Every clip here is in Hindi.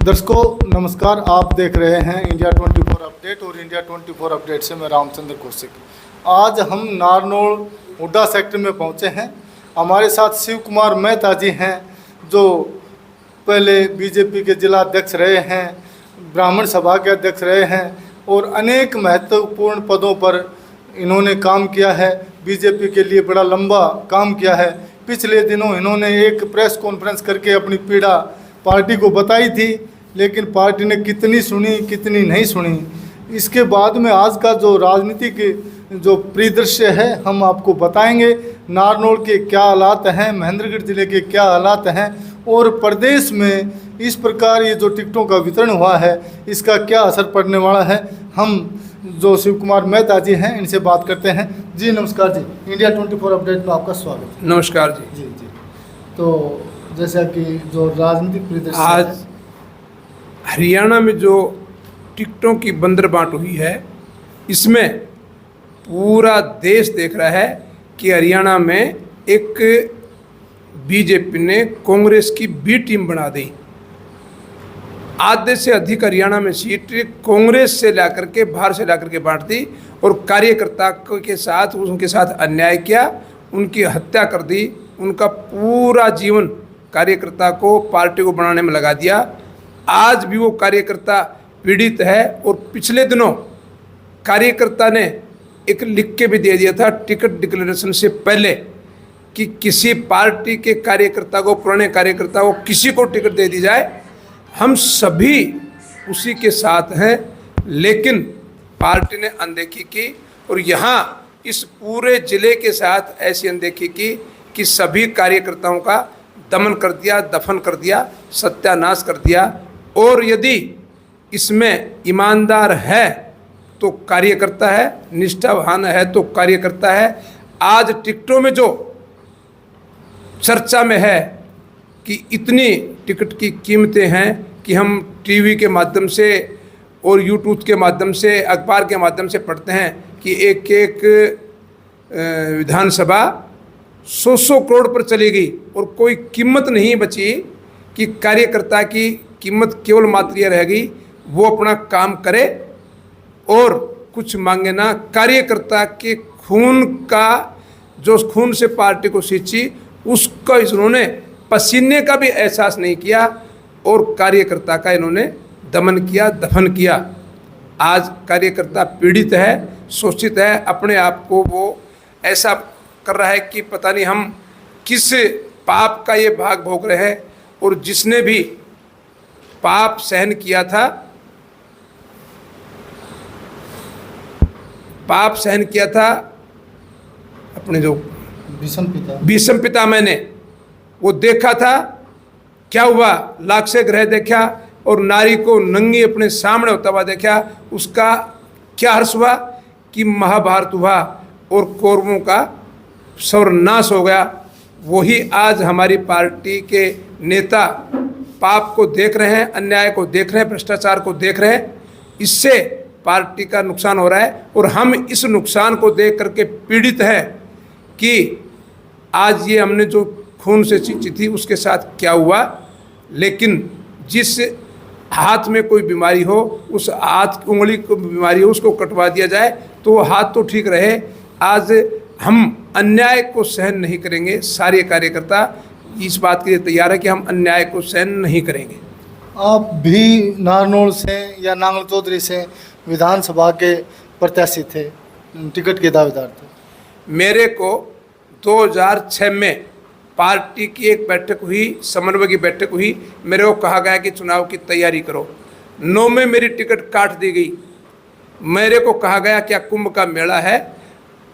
दर्शकों नमस्कार, आप देख रहे हैं इंडिया 24 अपडेट और इंडिया 24 अपडेट से मैं रामचंद्र कौशिक। आज हम नारनौल हुड्डा सेक्टर में पहुंचे हैं। हमारे साथ शिव कुमार मेहता जी हैं, जो पहले बीजेपी के जिला अध्यक्ष रहे हैं, ब्राह्मण सभा के अध्यक्ष रहे हैं और अनेक महत्वपूर्ण पदों पर इन्होंने काम किया है। बीजेपी के लिए बड़ा लंबा काम किया है। पिछले दिनों इन्होंने एक प्रेस कॉन्फ्रेंस करके अपनी पीड़ा पार्टी को बताई थी, लेकिन पार्टी ने कितनी सुनी कितनी नहीं सुनी। इसके बाद में आज का जो राजनीतिक जो परिदृश्य है हम आपको बताएंगे। नारनौल के क्या हालात हैं, महेंद्रगढ़ जिले के क्या हालात हैं और प्रदेश में इस प्रकार ये जो टिकटों का वितरण हुआ है इसका क्या असर पड़ने वाला है। हम जो शिव कुमार मेहता जी हैं इनसे बात करते हैं। जी नमस्कार जी, इंडिया 24 अपडेट में आपका स्वागत है। नमस्कार जी। जी जी, तो जैसा कि जो राजनीतिक परिदृश्य आज हरियाणा में जो टिकटों की बंदरबांट हुई है, इसमें पूरा देश देख रहा है कि हरियाणा में एक बीजेपी ने कांग्रेस की बी टीम बना दी। आधे से अधिक हरियाणा में सीट कांग्रेस से लाकर के बाहर से लाकर के बांट दी और कार्यकर्ता के साथ उनके साथ अन्याय किया, उनकी हत्या कर दी। उनका पूरा जीवन कार्यकर्ता को पार्टी को बनाने में लगा दिया। आज भी वो कार्यकर्ता पीड़ित है और पिछले दिनों कार्यकर्ता ने एक लिख के भी दे दिया था टिकट डिक्लेरेशन से पहले कि किसी पार्टी के कार्यकर्ता को, पुराने कार्यकर्ता को किसी को टिकट दे दी जाए, हम सभी उसी के साथ हैं। लेकिन पार्टी ने अनदेखी की और यहाँ इस पूरे जिले के साथ ऐसी अनदेखी की कि सभी कार्यकर्ताओं का दमन कर दिया, दफन कर दिया, सत्यानाश कर दिया। और यदि इसमें ईमानदार है तो कार्यकर्ता है, निष्ठावान है तो कार्यकर्ता है। आज टिकटों में जो चर्चा में है कि इतनी टिकट की कीमतें हैं कि हम टीवी के माध्यम से और यूट्यूब के माध्यम से, अखबार के माध्यम से पढ़ते हैं कि एक एक विधानसभा 100 करोड़ पर चली गई और कोई कीमत नहीं बची कि कार्यकर्ता की कीमत केवल मात्र यह रह गई वो अपना काम करे और कुछ मांगे ना। कार्यकर्ता के खून का, जो खून से पार्टी को सींची, उसका इन्होंने पसीने का भी एहसास नहीं किया और कार्यकर्ता का इन्होंने दमन किया, दफन किया। आज कार्यकर्ता पीड़ित है, शोषित है, अपने आप को वो ऐसा कर रहा है कि पता नहीं हम किस पाप का ये भाग भोग रहे हैं। और जिसने भी पाप सहन किया था, पाप सहन किया था अपने जो भीष्म पिता मैंने वो देखा था क्या हुआ, लाख से ग्रह देखा और नारी को नंगी अपने सामने होता हुआ देखा। उसका क्या हर्ष हुआ कि महाभारत हुआ और कौरवों का सर्वनाश हो गया। वही आज हमारी पार्टी के नेता पाप को देख रहे हैं, अन्याय को देख रहे हैं, भ्रष्टाचार को देख रहे हैं। इससे पार्टी का नुकसान हो रहा है और हम इस नुकसान को देख करके पीड़ित हैं कि आज ये हमने जो खून से सींची थी उसके साथ क्या हुआ। लेकिन जिस हाथ में कोई बीमारी हो, उस हाथ उंगली को बीमारी हो, उसको कटवा दिया जाए तो वो हाथ तो ठीक रहे। आज हम अन्याय को सहन नहीं करेंगे। सारे कार्यकर्ता इस बात के लिए तैयार है कि हम अन्याय को सहन नहीं करेंगे। आप भी नारनौल से या नांगल चौधरी से विधानसभा के प्रत्याशी थे, टिकट के दावेदार थे। मेरे को 2006 में पार्टी की एक बैठक हुई, समन्वय की बैठक हुई। मेरे को कहा गया कि चुनाव की तैयारी करो। 9 में मेरी टिकट काट दी गई। मेरे को कहा गया क्या कुंभ का मेला है,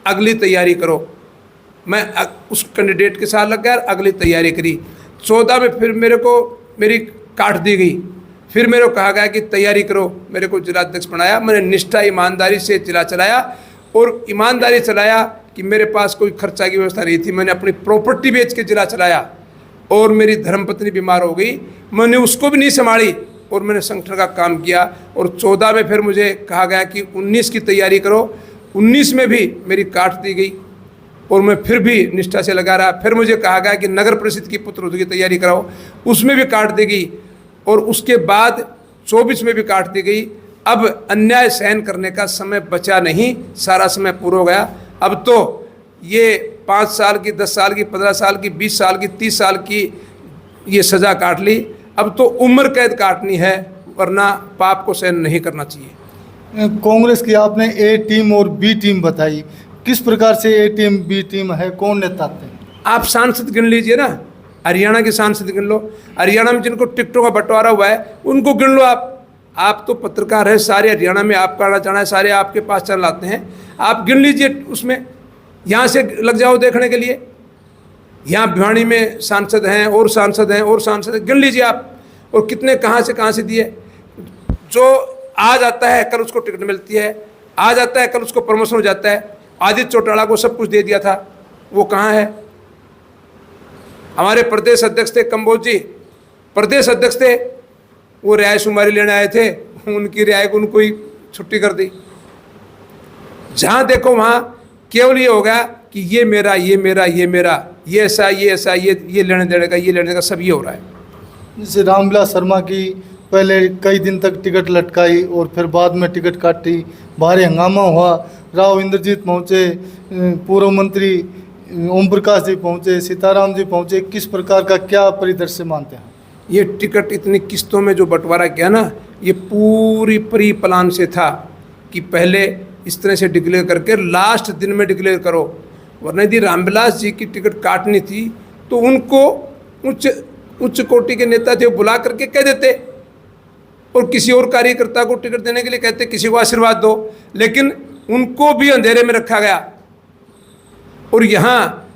अगली तैयारी करो। मैं उस कैंडिडेट के साथ लग गया, अगली तैयारी करी। 14 में फिर मेरी काट दी गई। फिर मेरे को कहा गया कि तैयारी करो। मेरे को जिला अध्यक्ष बनाया। मैंने निष्ठा ईमानदारी से जिला चलाया और ईमानदारी चलाया कि मेरे पास कोई खर्चा की व्यवस्था नहीं थी। मैंने अपनी प्रॉपर्टी बेच के जिला चलाया और मेरी धर्मपत्नी बीमार हो गई, मैंने उसको भी नहीं संभाली और मैंने संगठन का काम किया। और 14 में फिर मुझे कहा गया कि 19 की तैयारी करो। 19 में भी मेरी काट दी गई और मैं फिर भी निष्ठा से लगा रहा। फिर मुझे कहा गया कि नगर परिषद की पुत्रवधू की तैयारी कराओ, उसमें भी काट दी गई। और उसके बाद 24 में भी काट दी गई। अब अन्याय सहन करने का समय बचा नहीं, सारा समय पूरा हो गया। अब तो ये 5 साल की, 10 साल की, 15 साल की, 20 साल की, 30 साल की ये सज़ा काट ली। अब तो उम्र कैद काटनी है, वरना पाप को सहन नहीं करना चाहिए। कांग्रेस की आपने ए टीम और बी टीम बताई, किस प्रकार से ए टीम बी टीम है, कौन नेता थे? आप सांसद गिन लीजिए ना, हरियाणा के सांसद गिन लो, हरियाणा में जिनको टिकटों का बंटवारा हुआ है उनको गिन लो। आप तो पत्रकार है, सारे हरियाणा में आपका आना जाना है, सारे आपके पास चल आते हैं, आप गिन लीजिए उसमें। यहाँ से लग जाओ देखने के लिए, यहाँ भिवानी में सांसद हैं और सांसद हैं और सांसद हैं, गिन लीजिए आप, और कितने कहाँ से दिए। जो आज आता है कल उसको टिकट मिलती है, आज आता है कल उसको प्रमोशन हो जाता है। आदित्य चौटाला को सब कुछ दे दिया था, वो कहाँ है? हमारे प्रदेश अध्यक्ष थे कंबोज जी, प्रदेश अध्यक्ष थे, वो रिहाई शुमारी लेने आए थे, उनकी रिहाई को उनको ही छुट्टी कर दी। जहाँ देखो वहाँ केवल ये हो गया कि ये मेरा, ये मेरा, ये मेरा, ये ऐसा, ये लेने देने का, ये लेने का, सब ये हो रहा है। जैसे रामविलास शर्मा की पहले कई दिन तक टिकट लटकाई और फिर बाद में टिकट काटी, भारी हंगामा हुआ। राव इंद्रजीत पहुँचे, पूर्व मंत्री ओम प्रकाश जी पहुँचे, सीताराम जी पहुँचे, किस प्रकार का क्या परिदृश्य मानते हैं? ये टिकट इतनी किस्तों में जो बंटवारा किया ना, ये पूरी प्री प्लान से था कि पहले इस तरह से डिक्लेयर करके लास्ट दिन में डिक्लेयर करो, वरना यदि रामविलास जी की टिकट काटनी थी तो उनको उच्च कोटि के नेता थे, बुला करके कह देते, और किसी और कार्यकर्ता को टिकट देने के लिए कहते, किसी को आशीर्वाद दो, लेकिन उनको भी अंधेरे में रखा गया। और यहाँ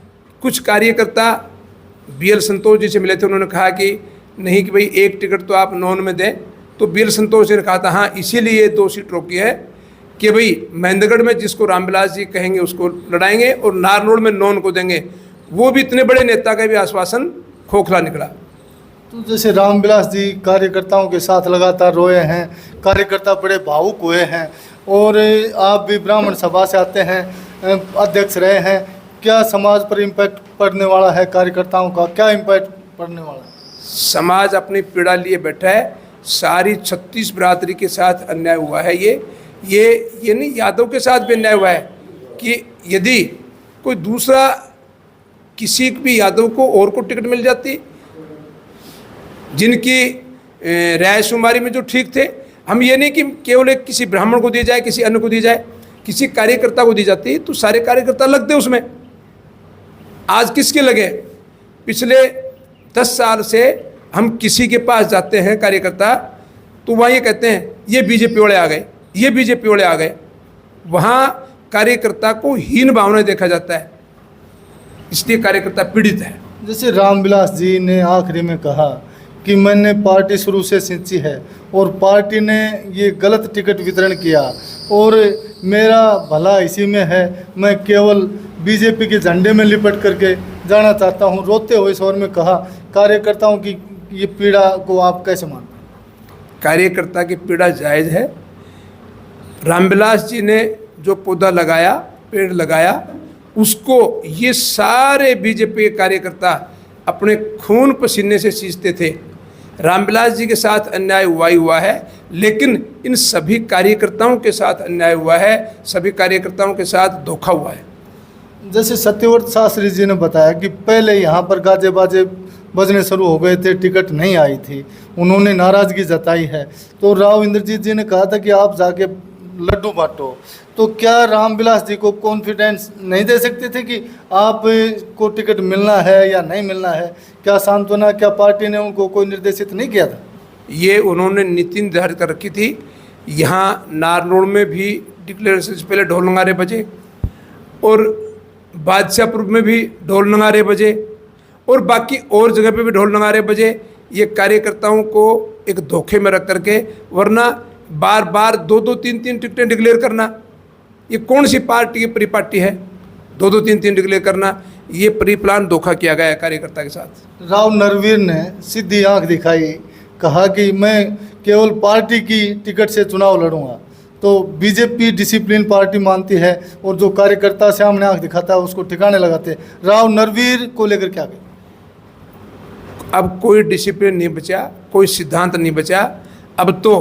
कुछ कार्यकर्ता BL संतोष जी से मिले थे, उन्होंने कहा कि नहीं कि भाई एक टिकट तो आप नॉन में दें, तो BL संतोष जी ने कहा था हाँ इसीलिए ये 2 सीट रोकी है कि भाई महेंद्रगढ़ में जिसको रामविलास जी कहेंगे उसको लड़ाएंगे और नारनौल में नॉन को देंगे। वो भी इतने बड़े नेता का भी आश्वासन खोखला निकला। तो जैसे रामविलास जी कार्यकर्ताओं के साथ लगातार रोए हैं, कार्यकर्ता बड़े भावुक हुए हैं, और आप भी ब्राह्मण सभा से आते हैं, अध्यक्ष रहे हैं, क्या समाज पर इम्पैक्ट पड़ने वाला है? कार्यकर्ताओं का क्या इम्पैक्ट पड़ने वाला है? समाज अपनी पीड़ा लिए बैठा है, सारी 36 बिरादरी के साथ अन्याय हुआ है। ये नहीं, यादव के साथ भी अन्याय हुआ है कि यदि कोई दूसरा किसी भी यादव को और को टिकट मिल जाती, जिनकी रिहाई शुमारी में जो ठीक थे, हम ये नहीं कि केवल एक किसी ब्राह्मण को दी जाए, किसी अन्य को दी जाए, किसी कार्यकर्ता को दी जाती तो सारे कार्यकर्ता लगते उसमें। आज किसके लगे? पिछले 10 साल से हम किसी के पास जाते हैं कार्यकर्ता, तो वहाँ ये कहते हैं ये बीजेपी वाले आ गए, ये बीजेपी वाले आ गए। वहाँ कार्यकर्ता को हीन भावना देखा जाता है, इसलिए कार्यकर्ता पीड़ित है। जैसे रामविलास जी ने आखिरी में कहा कि मैंने पार्टी शुरू से सिंची है और पार्टी ने ये गलत टिकट वितरण किया और मेरा भला इसी में है, मैं केवल बीजेपी के झंडे में लिपट करके जाना चाहता हूँ। रोते हुए स्वर में कहा, कार्यकर्ताओं की ये पीड़ा को आप कैसे मानते हैं? कार्यकर्ता की पीड़ा जायज़ है। रामविलास जी ने जो पौधा लगाया, पेड़ लगाया, उसको ये सारे बीजेपी के कार्यकर्ता अपने खून पसीने से सींचते थे। रामविलास जी के साथ अन्याय हुआ ही हुआ है, लेकिन इन सभी कार्यकर्ताओं के साथ अन्याय हुआ है, सभी कार्यकर्ताओं के साथ धोखा हुआ है। जैसे सत्यव्रत शास्त्री जी ने बताया कि पहले यहाँ पर गाजे बाजे बजने शुरू हो गए थे, टिकट नहीं आई थी, उन्होंने नाराज़गी जताई है। तो राव इंद्रजीत जी ने कहा था कि आप जाके लड्डू बांटो, तो क्या रामविलास जी को कॉन्फिडेंस नहीं दे सकते थे कि आप को टिकट मिलना है या नहीं मिलना है? क्या सांत्वना, क्या पार्टी ने उनको कोई निर्देशित नहीं किया था? ये उन्होंने नीति निर्धारित कर रखी थी। यहाँ नारनौल में भी डिक्लेरेशन से पहले ढोल नगारे बजे, और बादशाहपुर में भी ढोल नगारे बजे, और बाकी और जगह पे भी ढोल नगारे बजे। ये कार्यकर्ताओं को एक धोखे में रख करके, वरना बार बार 2-2, 3-3 टिकटें डिक्लेयर करना, ये कौन सी पार्टी की प्री पार्टी है? 2-2, 3-3 डिक्लेयर करना, ये प्री प्लान धोखा किया गया है कार्यकर्ता के साथ। राव नरवीर ने सीधी आंख दिखाई, कहा कि मैं केवल पार्टी की टिकट से चुनाव लड़ूंगा। तो बीजेपी डिसिप्लिन पार्टी मानती है और जो कार्यकर्ता सामने आंख दिखाता है उसको ठिकाने लगाते। राव नरवीर को लेकर क्या कहें? अब कोई डिसिप्लिन नहीं बचा, कोई सिद्धांत नहीं बचा। अब तो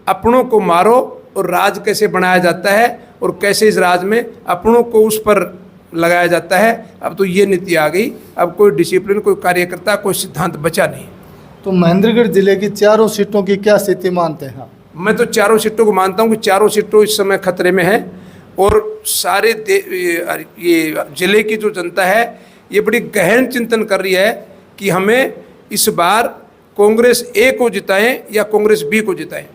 अपनों को मारो और राज कैसे बनाया जाता है और कैसे इस राज में अपनों को उस पर लगाया जाता है, अब तो ये नीति आ गई। अब कोई डिसिप्लिन, कोई कार्यकर्ता, कोई सिद्धांत बचा नहीं। तो महेंद्रगढ़ जिले की चारों सीटों की क्या स्थिति मानते हैं? मैं तो चारों सीटों को मानता हूँ कि चारों सीटों इस समय खतरे में हैं और सारे ये जिले की जो जनता है ये बड़ी गहन चिंतन कर रही है कि हमें इस बार कांग्रेस ए को जिताएं या कांग्रेस बी को जिताएं।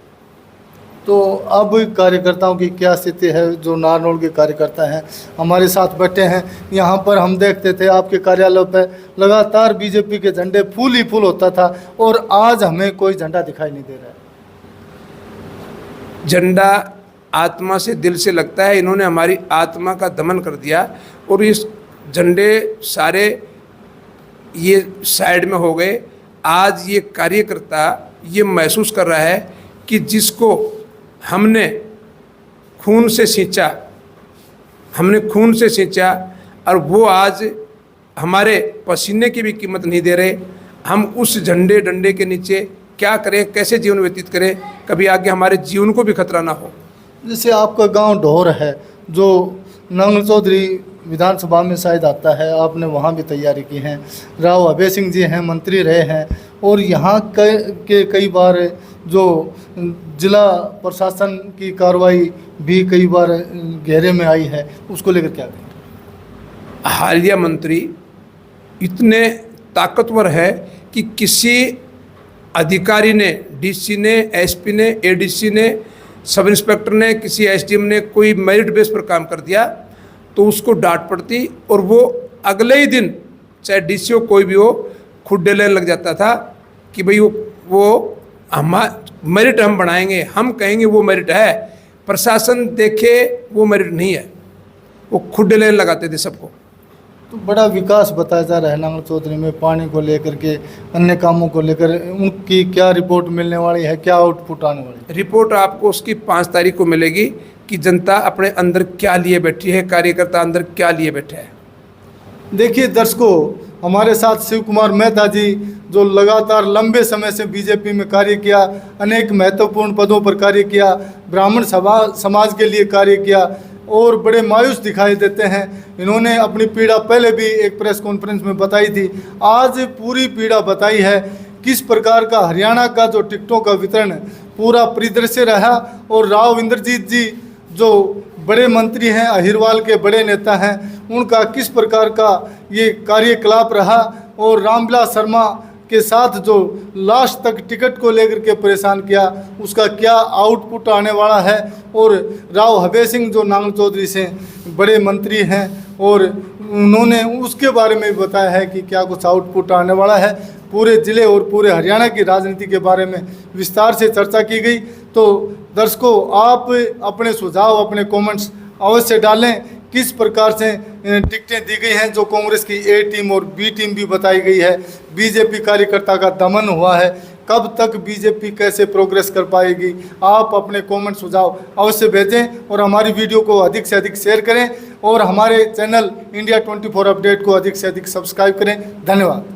तो अब कार्यकर्ताओं की क्या स्थिति है? जो नारनौल के कार्यकर्ता हैं हमारे साथ बैठे हैं, यहाँ पर हम देखते थे आपके कार्यालय पर लगातार बीजेपी के झंडे फूल ही फूल होता था और आज हमें कोई झंडा दिखाई नहीं दे रहा है। झंडा आत्मा से, दिल से लगता है। इन्होंने हमारी आत्मा का दमन कर दिया और इस झंडे सारे ये साइड में हो गए। आज ये कार्यकर्ता ये महसूस कर रहा है कि जिसको हमने खून से सींचा और वो आज हमारे पसीने की भी कीमत नहीं दे रहे। हम उस झंडे डंडे के नीचे क्या करें, कैसे जीवन व्यतीत करें, कभी आगे हमारे जीवन को भी खतरा ना हो। जैसे आपका गांव ढोर है जो नांगल चौधरी विधानसभा में शायद आता है, आपने वहाँ भी तैयारी की है। राव अभय सिंह जी हैं, मंत्री रहे हैं और यहाँ के कई बार जो जिला प्रशासन की कार्रवाई भी कई बार घेरे में आई है, उसको लेकर क्या कहें? हालिया मंत्री इतने ताकतवर है कि किसी अधिकारी ने, डीसी ने, एसपी ने, एडीसी ने, सब इंस्पेक्टर ने, किसी एसडीएम ने कोई मेरिट बेस पर काम कर दिया तो उसको डांट पड़ती और वो अगले ही दिन, चाहे डीसी हो कोई भी हो, खुड्डे लेने लग जाता था कि भाई वो मेरिट हम बढ़ाएंगे, हम कहेंगे वो मेरिट है, प्रशासन देखे वो मेरिट नहीं है। वो खुड्डे लेने लगाते थे सबको। तो बड़ा विकास बताया जा रहा है नांगल चौधरी में, पानी को लेकर के, अन्य कामों को लेकर उनकी क्या रिपोर्ट मिलने वाली है, क्या आउटपुट आने वाली है? रिपोर्ट आपको उसकी 5 तारीख को मिलेगी कि जनता अपने अंदर क्या लिए बैठी है, कार्यकर्ता अंदर क्या लिए बैठे हैं। देखिए दर्शकों, हमारे साथ शिव कुमार मेहता जी जो लगातार लंबे समय से बीजेपी में कार्य किया, अनेक महत्वपूर्ण पदों पर कार्य किया, ब्राह्मण समाज के लिए कार्य किया और बड़े मायूस दिखाई देते हैं। इन्होंने अपनी पीड़ा पहले भी एक प्रेस कॉन्फ्रेंस में बताई थी, आज पूरी पीड़ा बताई है किस प्रकार का हरियाणा का जो टिकटों का वितरण पूरा परिदृश्य रहा और राव इंद्रजीत जी जो बड़े मंत्री हैं, अहिरवाल के बड़े नेता हैं, उनका किस प्रकार का ये कार्यकलाप रहा और रामविलास शर्मा के साथ जो लास्ट तक टिकट को लेकर के परेशान किया, उसका क्या आउटपुट आने वाला है। और राव अभय सिंह जो नांगल चौधरी से बड़े मंत्री हैं और उन्होंने उसके बारे में भी बताया है कि क्या कुछ आउटपुट आने वाला है। पूरे ज़िले और पूरे हरियाणा की राजनीति के बारे में विस्तार से चर्चा की गई। तो दर्शकों, आप अपने सुझाव, अपने कमेंट्स अवश्य डालें। किस प्रकार से टिकटें दी गई हैं, जो कांग्रेस की ए टीम और बी टीम भी बताई गई है, बीजेपी कार्यकर्ता का दमन हुआ है, कब तक बीजेपी कैसे प्रोग्रेस कर पाएगी, आप अपने कमेंट सुझाव अवश्य भेजें और हमारी वीडियो को अधिक से अधिक शेयर करें और हमारे चैनल इंडिया 24 अपडेट को अधिक से अधिक सब्सक्राइब करें। धन्यवाद।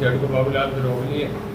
जड़ को बाबूलाल रोग नहीं है।